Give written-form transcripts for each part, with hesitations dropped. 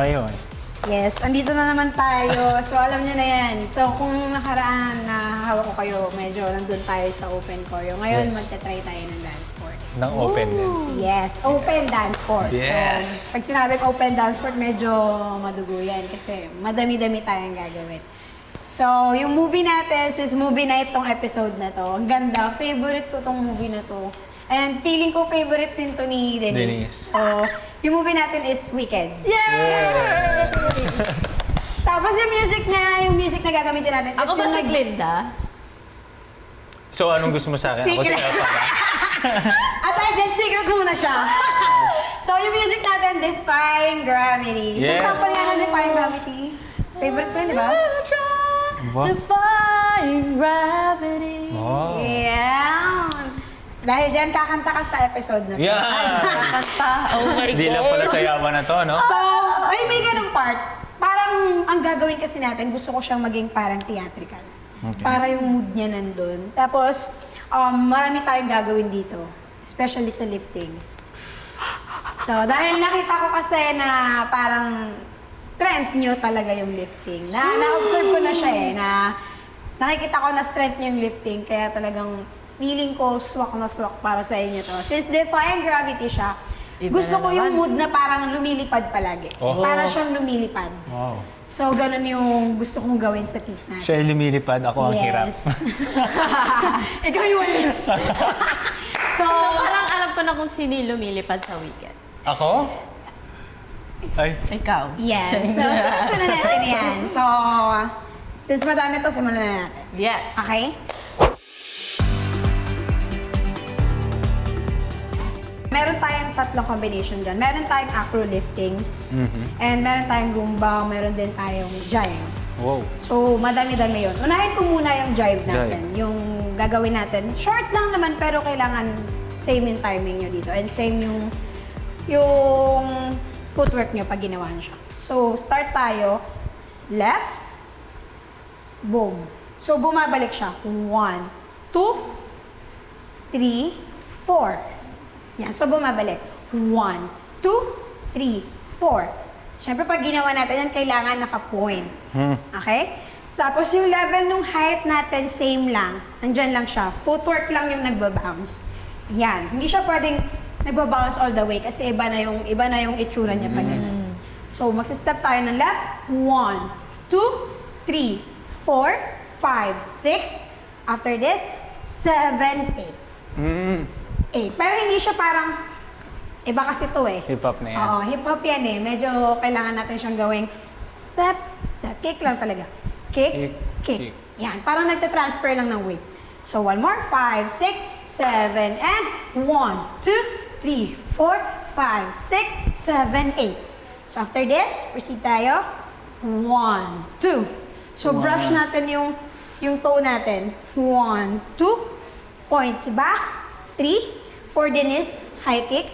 ngayon. Yes, andito na naman tayo. So, alam niyo na yan. So, kung nakaraan na hawak ko kayo, medyo nandun tayo sa open choreo. Ngayon, Yes. magta-try tayo ng dance court. Ng open din. Yes, open dance court. Yes. So, pag sinabing open dance court, medyo madugo yan kasi madami-dami tayong gagawin. So, yung movie natin, since movie night tong episode na to, ang ganda, favorite ko tong movie na to. And feeling ko favorite din to ni Denise. So, yung movie natin is Wicked. Yeah! Tapos yung music na gagamitin natin is Ako ba yung si Glinda? So, anong gusto mo sa akin? Ako si Secret. Elpa ba? At ay, dyan, secret muna siya. So, yung music natin, Defying Gravity. Yes. So, sample nga ng Defying Gravity. Favorite ko yun, di ba? Wow. Defying gravity. Oh. Yeah. Dahil dyan, kakanta ka sa episode na to. Yeah! Kakanta. Oh my God. Hindi lang pala sayawan na to, no? So, may ganung part. Parang ang gagawin kasi natin, gusto ko siyang maging parang theatrical. Okay. Para yung mood niya nandun. Tapos, marami tayong gagawin dito. Especially sa liftings. So, dahil nakita ko kasi na parang strength nyo talaga yung lifting. Na-observe ko na siya na nakikita ko na strength nyo yung lifting. Kaya talagang feeling ko swak na swak para sa inyo to. Since Defying Gravity siya, Iba gusto na ko yung naman. mood na parang lumilipad palagi. Oh. Para siyang lumilipad. Wow. So, ganun yung gusto kong gawin sa piece natin. Siya yung lumilipad, ako ang hirap. Ikaw yung walis. So, parang alam ko na kung sino yung lumilipad sa weekend. Ako? Ay. Ikaw. Yes. So, simulan na natin yan. So, since madami to, simulan na natin. Yes. Okay? Meron tayong tatlong combination dyan. Meron tayong acro liftings, and meron tayong Zumba, meron din tayong jive. Wow. So, madami-dami yun. Unahin ko muna yung jive natin. Jive. Yung gagawin natin. Short lang naman, pero kailangan same yung timing nyo dito. And same yung footwork nyo pag ginawa nyo siya. So, start tayo. Left. Boom. So, bumabalik siya. 1, 2, 3, 4. Yan. So, bumabalik. 1, 2, 3, 4. Siyempre, pag ginawa natin yan, kailangan naka-point. Okay? So, tapos yung level ng height natin, same lang. Nandyan lang siya. Footwork lang yung nagbabounce. Yan. Hindi siya pwedeng nagbabounce all the way kasi iba na yung itsura niya pag ganun. So, magsistep tayo ng left. 1, 2, 3, 4, 5, 6. After this, 7, 8. 8. Pero hindi siya parang, iba kasi to eh. Hip-hop na yan. Oo, hip-hop yan eh. Medyo kailangan natin siyang gawing step, step. Kick lang talaga. Kick, kick. Kick. Yan, parang nagte-transfer lang ng weight. So, one more. 5, 6, 7, and 1, 2, 3, 4, 5, 6, 7, 8. So, after this, proceed tayo. 1, 2. So, brush natin yung toe natin. 1, 2. Points back. 3. 4 din is high kick.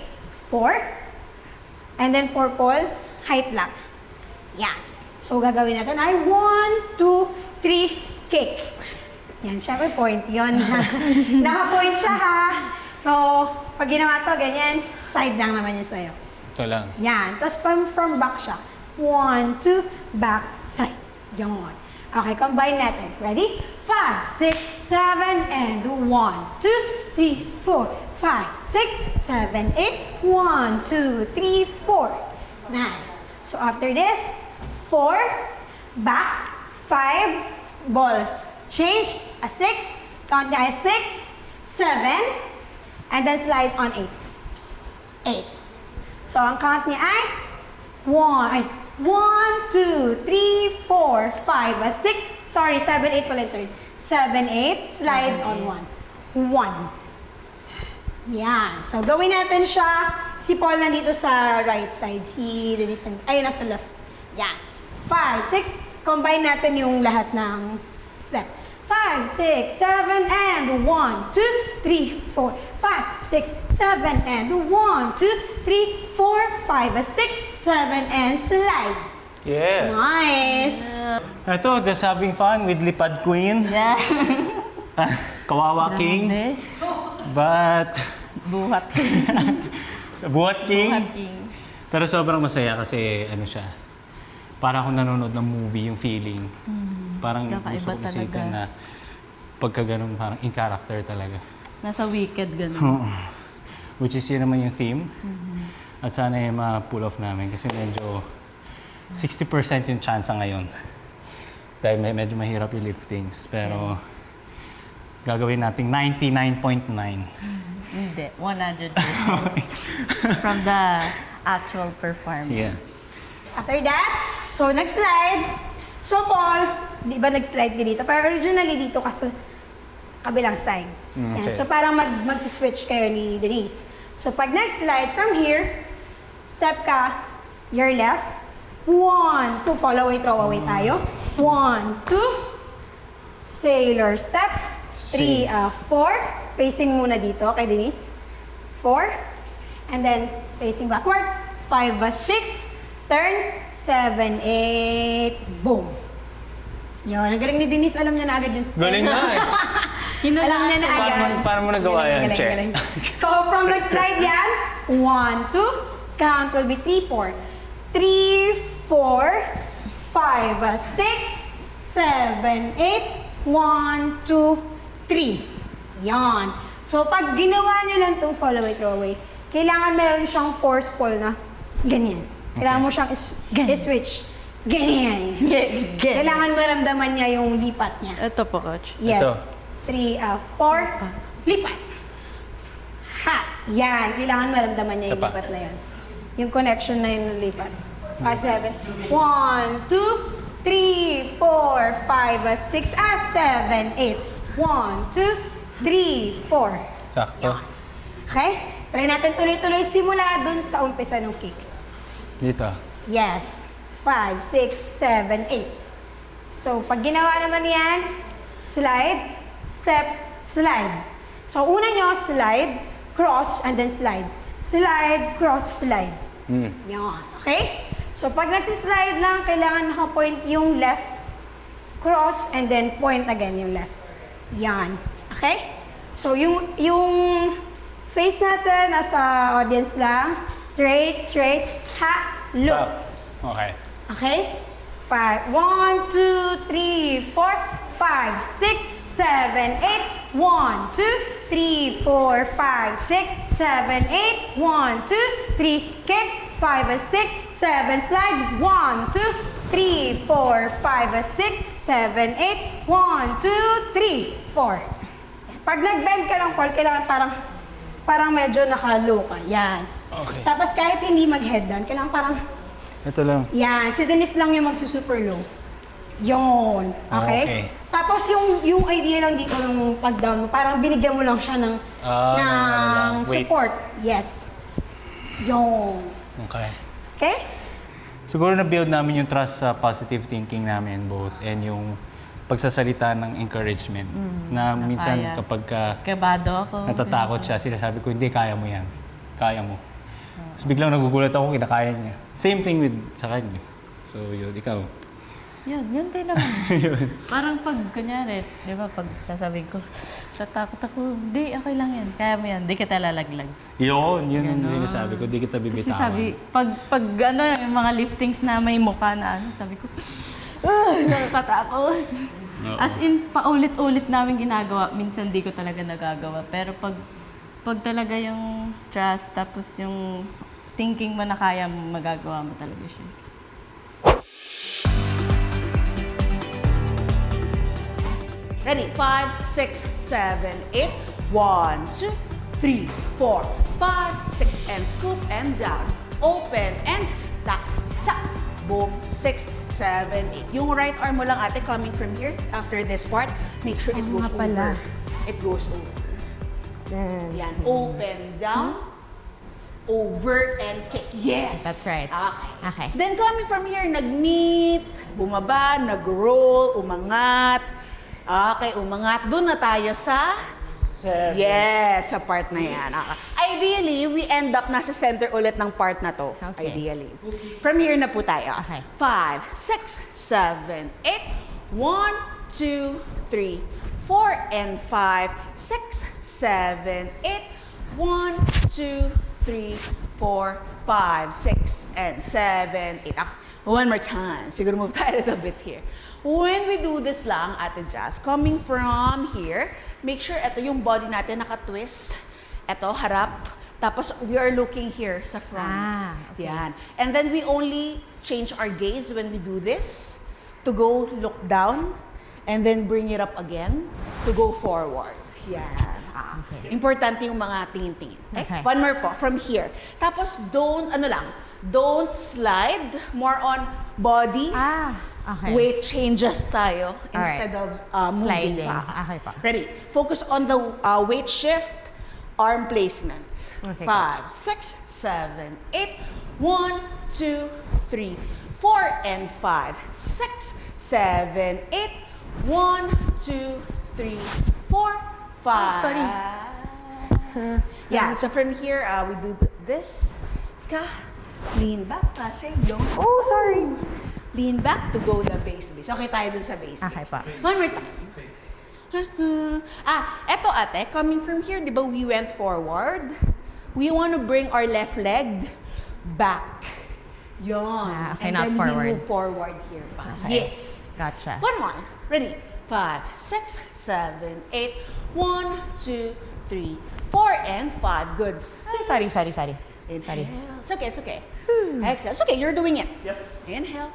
4. And then 4 Paul, height lang. Yan. So, gagawin natin ay 1, 2, 3, kick. Yan, syempre point yun. Naka-point siya ha. So, pag ginawa to, ganyan, side lang naman yun sa'yo. Ito lang. Yan. Tapos from back siya. 1, 2, back, side. Yan. Okay, combine natin. Ready? 5, 6, 7, and 1, 2, 3, 4, 5, 6, 7, 8. 1, 2, 3, 4. Nice. So after this, 4, back, 5, ball. Change, a 6, count niya ay 6, 7, and then slide on 8. 8. So ang count niya ay 1, 2, 3, 4, 5, 6, sorry, 7, 8 pala ito. 7, 8, slide on 1. 1. Yan. So, gawin natin siya. Si Paul nandito sa right side. Si Denise, ayun, nasa left. Yan. 5, 6. Combine natin yung lahat ng step. 5, 6, 7, and 1, 2, 3, 4, 5, 6, 7, and 1, 2, 3, 4, 5, 6, 7, and slide. Yeah. Nice. Ito, just having fun with Lipad Queen. Yeah. Kawawa King. Grabe. But, Buhat. Buhat King. Buhat king. Pero sobrang masaya kasi ano siya, para akong nanonood ng movie, yung feeling. Parang Kakaiba gusto ko isipin talaga. na pagka ganun, parang in character talaga. Nasa Wicked, gano'n. Oo. Which is yun naman yung theme. At sana yung ma-pull off namin kasi medyo 60% yung chance ngayon. Dahil medyo mahirap yung liftings. Pero gagawin natin 99.9. Hindi, 100%. From the actual performance. Yeah. After that, so nag-slide. So Paul, di ba nag-slide ka dito? Pero originally dito ka sa kabilang side. Yan. Okay. So parang mag-switch kayo ni Denise. So pag nag-slide from here, step ka, your left. 1, 2, follow away, throw away tayo. 1, 2, sailor step. 3, 4, facing muna dito kay Denise. 4, and then facing backward. 5, 6, turn. 7, 8, boom. Yun, ang galing ni Denise, alam niya na agad yung step. Galing nga eh. Alam niya na agad. Paano mo nagawa Galing, yan, galing, Che? galing. So, from nag-slide yan, 1, 2, count will be 3, 4. 3, 4, 5, 6, 7, 8, 1, 2, 3. Yan. So, pag ginawa niyo lang itong follow away, throw away, kailangan meron siyang force pull na ganyan. Kailangan mo siyang i-switch. Ganyan. Kailangan maramdaman niya yung lipat niya. Ito po, Coach. Yes. Ito. 3, 4, lipat. Ha! Yan. Kailangan maramdaman niya yung Isa pa. lipat na yan. Yung connection na yun ng lipat. 5, 7. 1, 2, 3, 4, 5, 6, 7, 8. 1, 2, 3, 4. Sakto. Okay? Try natin tuloy-tuloy simula dun sa umpisa ng kick. Dito. Yes. 5, 6, 7, 8. So, pag ginawa naman yan, slide, step, slide. So, una nyo, slide, cross, and then slide. Slide, cross, slide. Yan. Okay? So, pag nagsislide lang, kailangan naka-point yung left, cross, and then point again yung left. Yan. Okay? So, yung face natin, nasa audience lang. Straight, straight, ha, look. Stop. Okay. Okay? 5, 1, 2, 3, 4, 5, 6, 7, 8, 1, 2, 3, 4, 5, 6, 7, 8, 1, 2, 3, kick, 5, 6, 7, slide, 1, 2, 3, 4, 5, 6, 7, 8, 1, 2, 3, 4. Pag nag-bend ka ng Paul, kailangan parang medyo naka-low ka. Yan. Okay. Tapos kahit hindi mag-head down, kailangan parang Ito lang. yan, si Denise lang yung magsusuper low. Yun. Okay? Okay. Tapos yung idea lang dito ng pag-down mo, parang binigyan mo lang siya ng Weight. support. Yes. Yun. Okay. Okay? Siguro na-build namin yung trust sa positive thinking namin both and yung pagsasalita ng encouragement. Na minsan kaya. kapag Kabado ako. natatakot siya, sinasabi ko, hindi, kaya mo yan. Kaya mo. So biglang nagugulat ako, kinakaya niya. Same thing with sa kanya. So yun, ikaw. Yun din naman. Parang pag, kunyari, di ba, pag sasabihin ko, tatakot ako, di, okay lang yan. Kaya mo yan, di kita lalaglag. Yun yung Ganon. sinasabi ko, di kita Kasi bibitawan. sabi, pag ano, yung mga liftings na may mukha na ano, sabi ko, natatakot. Oo. As in, paulit-ulit namin ginagawa. Minsan di ko talaga nagagawa. Pero pag talaga yung trust, tapos yung thinking mo na kaya mo, magagawa mo talaga siya. Ready? 5, 6, 7, 8. 1, 2, 3, 4, 5, 6, and scoop and down. Open and tap, tap. Boom. 6, 7, 8. Yung right arm mo lang ate coming from here after this part. Make sure it goes nga pala. over. It goes over. Yan. Open, down. Over and kick. Yes. That's right. Okay. Okay. Then coming from here, nag-meet, bumaba, nag-roll, umangat. Okay, umangat. Doon na tayo sa... Yes, sa part na yan. Okay. Ideally, we end up nasa center ulit ng part na to. Okay. Ideally. From here na po tayo. Okay. 5, 6, 7, 8. 1, 2, 3, 4, and 5, 6, 7, 8. 1, 2, 3, 4, 5, 6, and 7, 8. One more time. Siguro move tayo a little bit here. When we do this lang, Ate Jazz, coming from here, make sure ito yung body natin naka-twist. Ito, harap. Tapos we are looking here sa front. Okay. Yan. And then we only change our gaze when we do this to go look down and then bring it up again to go forward. Yan. Okay. Importante yung mga tingin-tingin. Okay. One more po, from here. Tapos don't slide, more on body. Okay. Weight changes tayo instead of moving Sliding. pa. Okay po. Ready? Focus on the weight shift, arm placements. Okay, 5, 6, 7, 8. 1, 2, 3, 4, and 5, 6, 7, 8. 1, 2, 3, 4, 5. sorry. Yeah, so from here, we do this. Lean back kasi yung... Oh, sorry. Lean back to go the base. Okay tayo dun sa base. Okay pa. One more time. Eto ate, coming from here, di ba we went forward? We want to bring our left leg back. Yon. Okay, And not then forward. we move forward here pa. Okay. Yes. Gotcha. One more. Ready? 5, 6, 7, 8. 1, 2, 3, 4, and 5. Good. Sorry. Inhale. It's okay, it's okay. Exhale. It's okay, you're doing it. Yep. Inhale.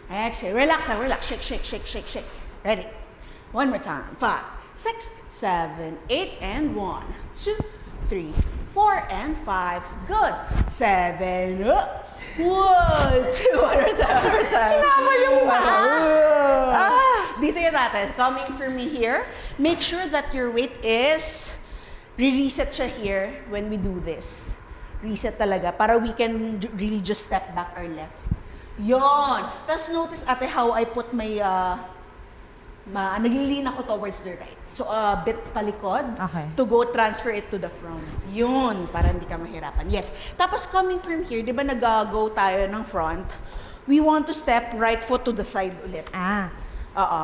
Exhale. Relax. Shake. Ready? One more time. 5, 6, 7, 8, and 1, 2, 3, 4, and 5. Good. 7. Up. 1, 2. One more time. Dito yung natin. Coming from me here. Make sure that your weight is re-reset siya here when we do this. Reset talaga para we can really just step back our left. Yon. Tapos notice ate how I put my naglilin ako towards the right. So a bit palikod Okay. to go transfer it to the front. Yun, para hindi ka mahirapan. Yes. Tapos coming from here, di ba nag-go tayo ng front? We want to step right foot to the side ulit. Oo.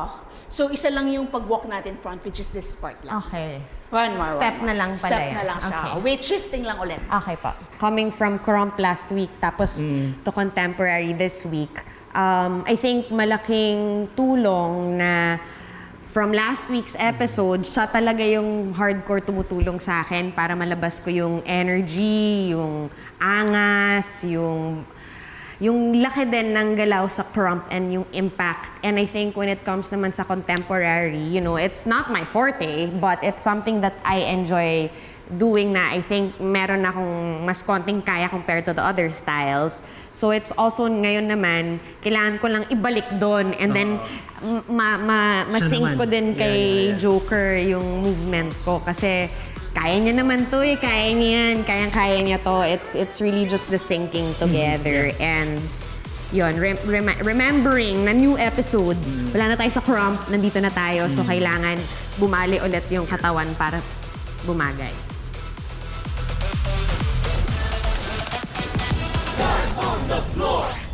So isa lang yung pag-walk natin front, which is this part lang. Okay. One more. Step na lang pala Step yan. na lang siya. Okay. Weight shifting lang ulit. Okay po. Coming from Krump last week, tapos to Contemporary this week, I think malaking tulong na from last week's episode, siya talaga yung hardcore tumutulong sa akin para malabas ko yung energy, yung angas, yung laki din ng galaw sa Krump and yung impact. And I think when it comes naman sa Contemporary, you know, it's not my forte, but it's something that I enjoy doing na I think meron akong mas konting kaya compared to the other styles. So it's also ngayon naman, kailangan ko lang ibalik doon and then ma-sync ko din kay Joker yung movement ko kasi kaya niya naman to kaya niya yan, kaya niya to. It's really just the syncing together and yun, remembering na new episode, wala na tayo sa Krump, nandito na tayo, so kailangan bumali ulit yung katawan para bumagay. On the floor.